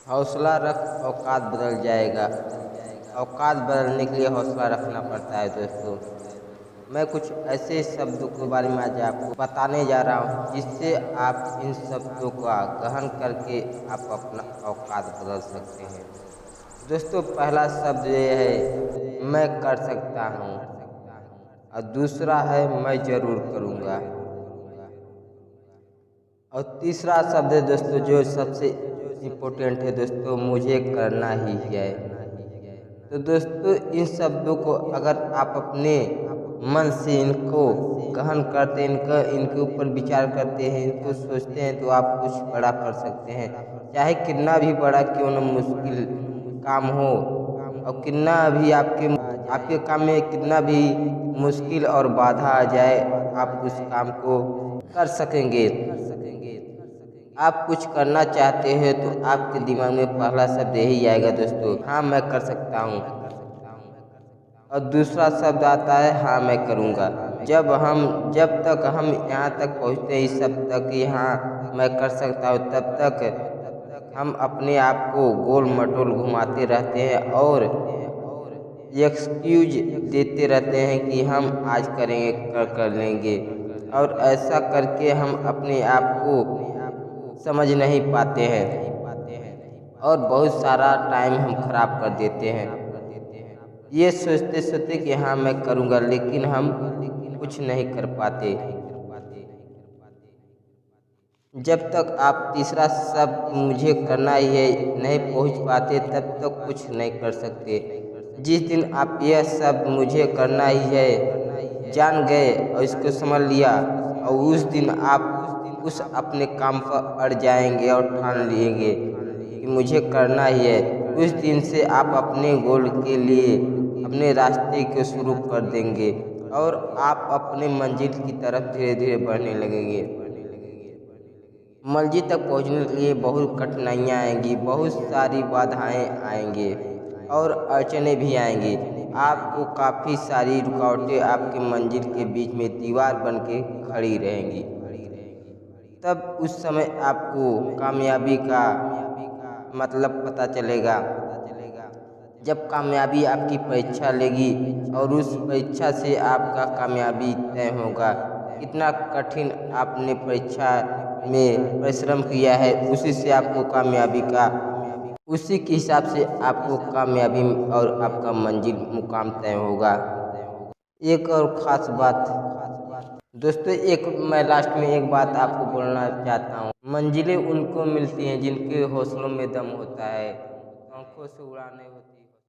हौसला रख, औकात बदल जाएगा। औकात बदलने के लिए हौसला रखना पड़ता है दोस्तों। मैं कुछ ऐसे शब्दों के बारे में आज आपको बताने जा रहा हूँ जिससे आप इन शब्दों का गहन करके आप अपना औकात बदल सकते हैं। दोस्तों, पहला शब्द ये है मैं कर सकता हूँ, और दूसरा है मैं ज़रूर करूँगा, और तीसरा शब्द है दोस्तों जो सबसे इम्पोर्टेंट है दोस्तों, मुझे करना ही है। तो दोस्तों, इन शब्दों को अगर आप अपने मन से इनको गहन करते हैं, इनके ऊपर विचार करते हैं, इनको सोचते हैं, तो आप कुछ बड़ा कर सकते हैं। चाहे कितना भी बड़ा क्यों न मुश्किल काम हो, और कितना भी आपके काम में कितना भी मुश्किल और बाधा आ जाए, आप उस काम को कर सकेंगे। आप कुछ करना चाहते हैं तो आपके दिमाग में पहला शब्द यही आएगा दोस्तों, हाँ मैं कर सकता हूँ। और दूसरा शब्द आता है हाँ मैं करूँगा। जब तक हम यहाँ तक पहुँचते हैं इस शब्द तक कि हाँ मैं कर सकता हूँ, तब तक हम अपने आप को गोल मटोल घुमाते रहते हैं और एक्सक्यूज देते रहते हैं कि हम आज करेंगे, कर लेंगे, और ऐसा करके हम अपने आप को समझ नहीं पाते हैं और बहुत सारा टाइम हम खराब कर देते हैं ये सोचते सोचते कि हाँ मैं करूँगा, लेकिन हम कुछ नहीं कर पाते। जब तक आप तीसरा शब्द मुझे करना ही है नहीं पहुँच पाते, तब तक कुछ नहीं कर सकते। जिस दिन आप यह शब्द मुझे करना ही है जान गए और इसको समझ लिया, और उस दिन आप उस अपने काम पर अड़ जाएंगे और ठान लेंगे कि मुझे करना ही है, उस दिन से आप अपने गोल के लिए अपने रास्ते को शुरू कर देंगे और आप अपने मंजिल की तरफ धीरे धीरे बढ़ने लगेंगे। मंजिल तक पहुंचने के लिए बहुत कठिनाइयाँ आएंगी, बहुत सारी बाधाएं आएंगे और अड़चने भी आएंगी। आपको काफ़ी सारी रुकावटें आपके मंजिल के बीच में दीवार बन के खड़ी रहेंगी। तब उस समय आपको कामयाबी का मतलब पता चलेगा। जब कामयाबी आपकी परीक्षा लेगी और उस परीक्षा से आपका कामयाबी तय होगा। कितना कठिन आपने परीक्षा में परिश्रम किया है, उसी से आपको कामयाबी का उसी के हिसाब से आपको कामयाबी और आपका मंजिल मुकाम तय होगा। एक और ख़ास बात दोस्तों, मैं लास्ट में एक बात आपको बोलना चाहता हूँ। मंजिलें उनको मिलती हैं जिनके हौसलों में दम होता है, आँखों से उड़ाने होती है।